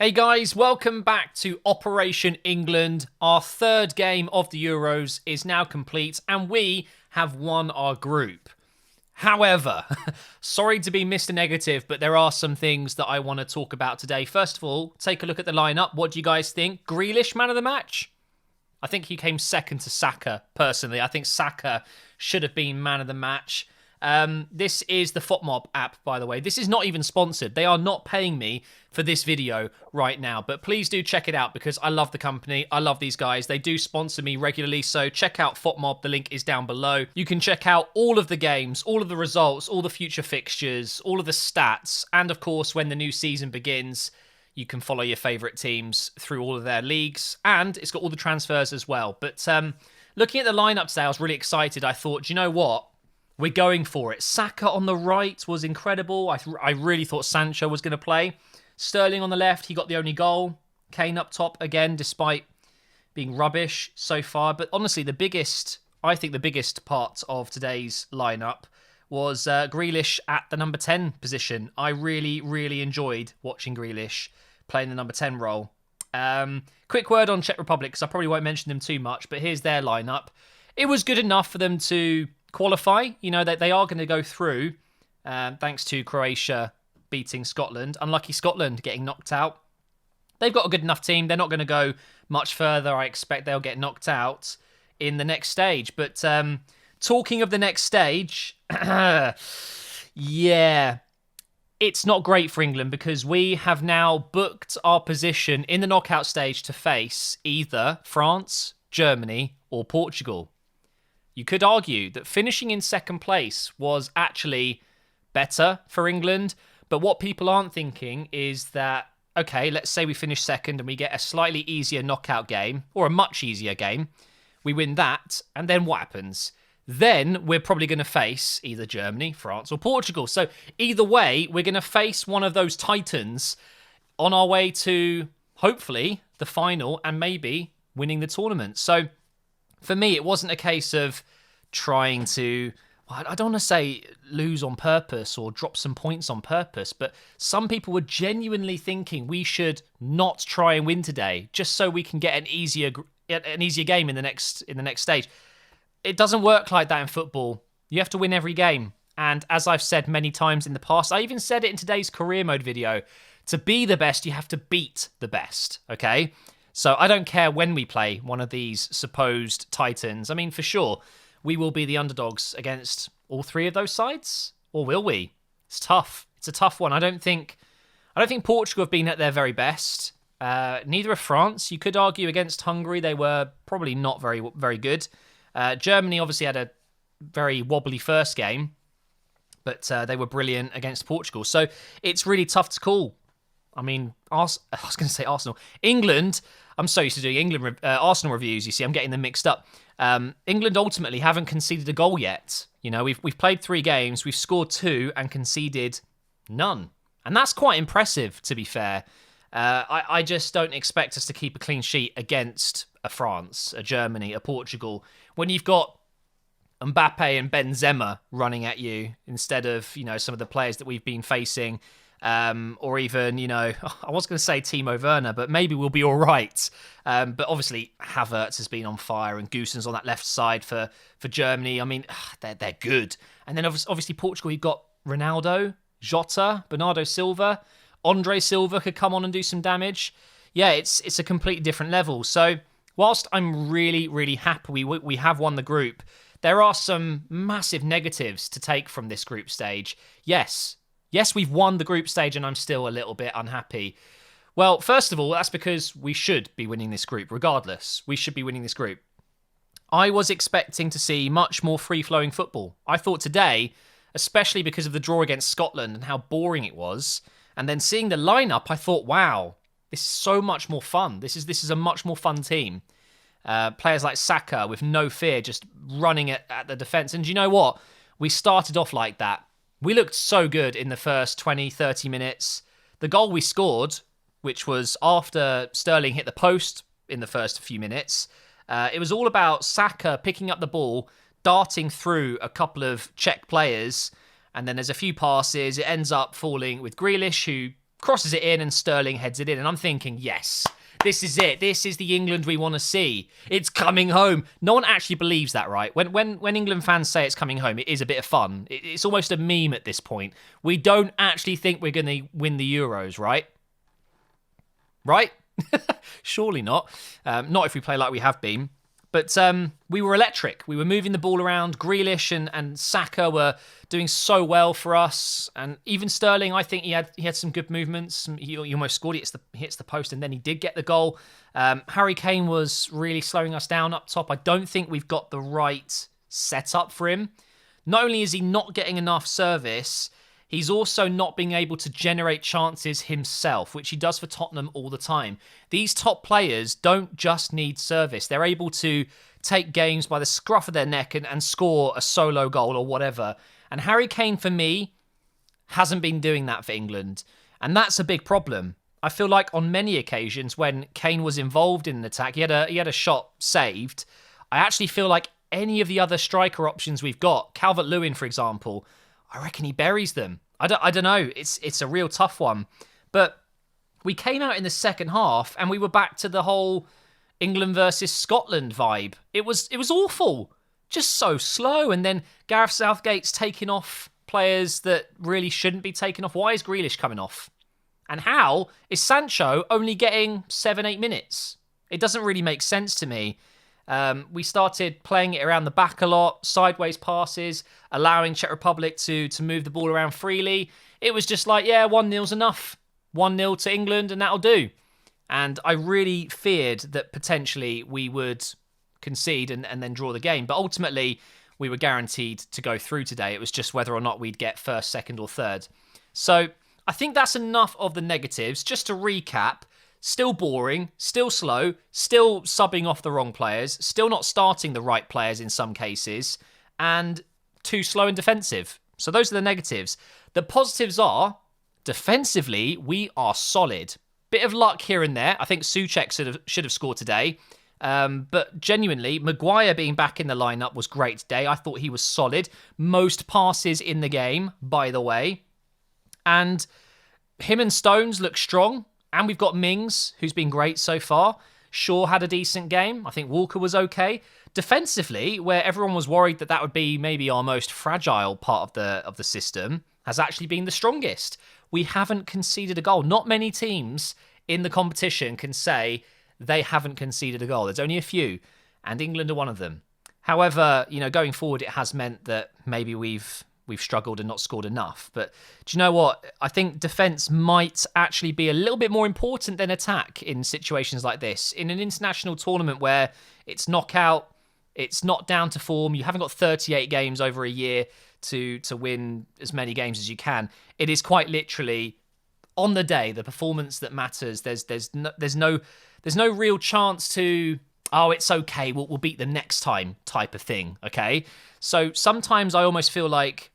Hey guys, welcome back to Operation England. Our third game of the Euros is now complete and we have won our group. However, sorry to be Mr. Negative, but there are some things that I want to talk about today. First of all, take a look at the lineup. What do you guys think? Grealish, man of the match? I think he came second to Saka, personally. I think Saka should have been man of the match. This is the FOTMob app, by the way. This is not even sponsored. They are not paying me for this video right now, but please do check it out because I love the company. I love these guys. They do sponsor me regularly, so check out FOTMob. The link is down below. You can check out all of the games, all of the results, all the future fixtures, all of the stats, and of course, when the new season begins, you can follow your favourite teams through all of their leagues, and it's got all the transfers as well. But looking at the lineup today, I was really excited. I thought, do you know what? We're going for it. Saka on the right was incredible. I really thought Sancho was going to play. Sterling on the left, he got the only goal. Kane up top again, despite being rubbish so far. But honestly, I think the biggest part of today's lineup was Grealish at the number 10 position. I really, really enjoyed watching Grealish playing the number 10 role. Quick word on Czech Republic, because I probably won't mention them too much, but here's their lineup. It was good enough for them to qualify. You know, that they are going to go through, thanks to Croatia beating Scotland. Unlucky Scotland getting knocked out. They've got a good enough team. They're not going to go much further. I expect they'll get knocked out in the next stage. But talking of the next stage, yeah, it's not great for England because we have now booked our position in the knockout stage to face either France, Germany, or Portugal. You could argue that finishing in second place was actually better for England, but what people aren't thinking is that, okay, let's say we finish second and we get a slightly easier knockout game, or a much easier game. We win that, and then what happens? Then we're probably going to face either Germany, France, or Portugal. So either way, we're going to face one of those titans on our way to, hopefully, the final and maybe winning the tournament. So for me, it wasn't a case of trying to, I don't want to say lose on purpose or drop some points on purpose, but some people were genuinely thinking we should not try and win today just so we can get an easier game in the next stage. It doesn't work like that in football. You have to win every game. And as I've said many times in the past, I even said it in today's career mode video, to be the best, you have to beat the best, okay? So I don't care when we play one of these supposed titans. I mean, for sure, we will be the underdogs against all three of those sides, or will we? It's tough. It's a tough one. I don't think Portugal have been at their very best. Neither have France. You could argue against Hungary, they were probably not very, very good. Germany obviously had a very wobbly first game, but they were brilliant against Portugal. So it's really tough to call. I mean, I was going to say Arsenal. England, I'm so used to doing Arsenal reviews, you see, I'm getting them mixed up. England ultimately haven't conceded a goal yet. You know, we've played 3 games, we've scored 2 and conceded none. And that's quite impressive, to be fair. I just don't expect us to keep a clean sheet against a France, a Germany, a Portugal, when you've got Mbappe and Benzema running at you instead of, you know, some of the players that we've been facing. Or even, you know, I was going to say Timo Werner, but maybe we'll be all right. But obviously, Havertz has been on fire and Goossens on that left side for Germany. I mean, they're good. And then obviously Portugal, you've got Ronaldo, Jota, Bernardo Silva, Andre Silva could come on and do some damage. Yeah, it's a completely different level. So whilst I'm really, really happy we have won the group, there are some massive negatives to take from this group stage. Yes, we've won the group stage and I'm still a little bit unhappy. Well, first of all, that's because we should be winning this group. Regardless, we should be winning this group. I was expecting to see much more free-flowing football. I thought today, especially because of the draw against Scotland and how boring it was, and then seeing the lineup, I thought, wow, this is so much more fun. This is a much more fun team. Players like Saka with no fear, just running at the defence. And do you know what? We started off like that. We looked so good in the first 20, 30 minutes. The goal we scored, which was after Sterling hit the post in the first few minutes, it was all about Saka picking up the ball, darting through a couple of Czech players, and then there's a few passes. It ends up falling with Grealish, who crosses it in and Sterling heads it in. And I'm thinking, yes, this is it. This is the England we want to see. It's coming home. No one actually believes that, right? When England fans say it's coming home, it is a bit of fun. It's almost a meme at this point. We don't actually think we're going to win the Euros, right? Right? Surely not. Not if we play like we have been. But we were electric. We were moving the ball around. Grealish and Saka were doing so well for us. And even Sterling, I think he had some good movements. He almost scored. He hits the post, and then he did get the goal. Harry Kane was really slowing us down up top. I don't think we've got the right setup for him. Not only is he not getting enough service, he's also not being able to generate chances himself, which he does for Tottenham all the time. These top players don't just need service. They're able to take games by the scruff of their neck and score a solo goal or whatever. And Harry Kane, for me, hasn't been doing that for England. And that's a big problem. I feel like on many occasions when Kane was involved in an attack, he had a shot saved. I actually feel like any of the other striker options we've got, Calvert-Lewin, for example, I reckon he buries them. I don't know. It's a real tough one. But we came out in the second half and we were back to the whole England versus Scotland vibe. It was awful. Just so slow. And then Gareth Southgate's taking off players that really shouldn't be taken off. Why is Grealish coming off? And how is Sancho only getting 7-8 minutes? It doesn't really make sense to me. We started playing it around the back a lot, sideways passes, allowing Czech Republic to move the ball around freely. It was just like, yeah, 1-0's enough. 1-0 to England and that'll do. And I really feared that potentially we would concede and then draw the game. But ultimately, we were guaranteed to go through today. It was just whether or not we'd get first, second or third. So I think that's enough of the negatives. Just to recap, still boring, still slow, still subbing off the wrong players, still not starting the right players in some cases, and too slow and defensive. So those are the negatives. The positives are, defensively, we are solid. Bit of luck here and there. I think Souček should have scored today. But genuinely, Maguire being back in the lineup was great today. I thought he was solid. Most passes in the game, by the way. And him and Stones look strong. And we've got Mings, who's been great so far. Shaw had a decent game. I think Walker was okay. Defensively, where everyone was worried that would be maybe our most fragile part of the system, has actually been the strongest. We haven't conceded a goal. Not many teams in the competition can say they haven't conceded a goal. There's only a few, and England are one of them. However, going forward, it has meant that maybe we've struggled and not scored enough. But do you know what? I think defence might actually be a little bit more important than attack in situations like this. In an international tournament where it's knockout, it's not down to form, you haven't got 38 games over a year to win as many games as you can. It is quite literally on the day, the performance that matters. There's no real chance to, oh, it's okay, we'll beat them next time type of thing, okay? So sometimes I almost feel like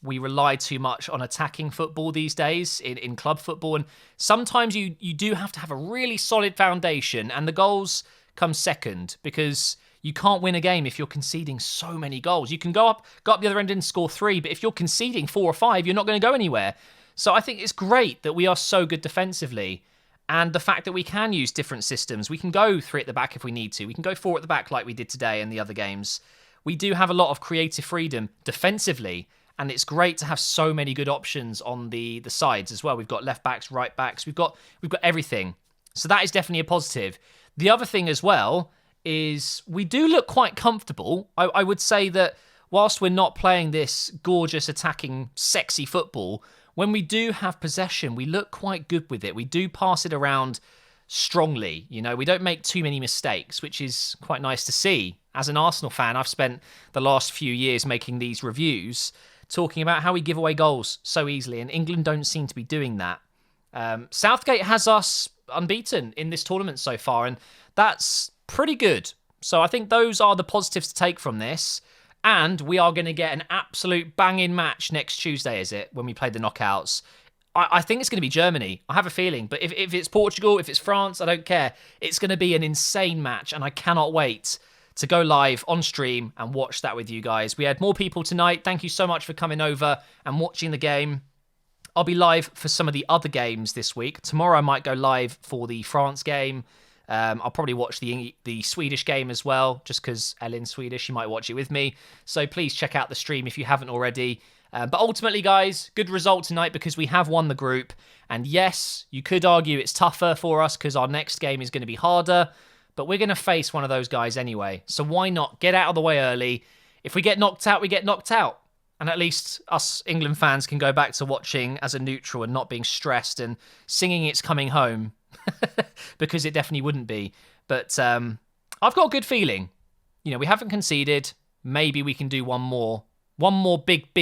we rely too much on attacking football these days in club football. And sometimes you do have to have a really solid foundation and the goals come second because you can't win a game if you're conceding so many goals. You can go up the other end and score 3, but if you're conceding 4 or 5, you're not going to go anywhere. So I think it's great that we are so good defensively. And the fact that we can use different systems. We can go 3 at the back if we need to. We can go 4 at the back like we did today and the other games. We do have a lot of creative freedom defensively. And it's great to have so many good options on the sides as well. We've got left backs, right backs. We've got everything. So that is definitely a positive. The other thing as well is we do look quite comfortable. I would say that whilst we're not playing this gorgeous, attacking, sexy football, when we do have possession, we look quite good with it. We do pass it around strongly. We don't make too many mistakes, which is quite nice to see. As an Arsenal fan, I've spent the last few years making these reviews talking about how we give away goals so easily, and England don't seem to be doing that. Southgate has us unbeaten in this tournament so far, and that's pretty good. So I think those are the positives to take from this, and we are going to get an absolute banging match next Tuesday, is it, when we play the knockouts? I think it's going to be Germany. I have a feeling, but if it's Portugal, if it's France, I don't care. It's going to be an insane match, and I cannot wait to go live on stream and watch that with you guys. We had more people tonight. Thank you so much for coming over and watching the game. I'll be live for some of the other games this week. Tomorrow I might go live for the France game. I'll probably watch the Swedish game as well, just because Ellen's Swedish. You might watch it with me. So please check out the stream if you haven't already. But ultimately, guys, good result tonight because we have won the group. And yes, you could argue it's tougher for us because our next game is going to be harder. But we're going to face one of those guys anyway. So why not get out of the way early? If we get knocked out, we get knocked out. And at least us England fans can go back to watching as a neutral and not being stressed and singing It's Coming Home. Because it definitely wouldn't be. But I've got a good feeling. You know, we haven't conceded. Maybe we can do one more. One more big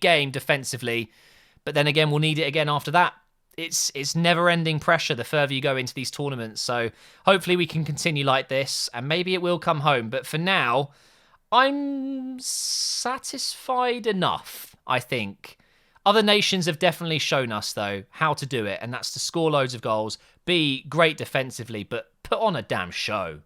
game defensively. But then again, we'll need it again after that. It's never-ending pressure the further you go into these tournaments. So hopefully we can continue like this. And maybe it will come home. But for now, I'm satisfied enough, I think. Other nations have definitely shown us, though, how to do it. And that's to score loads of goals, be great defensively, but put on a damn show.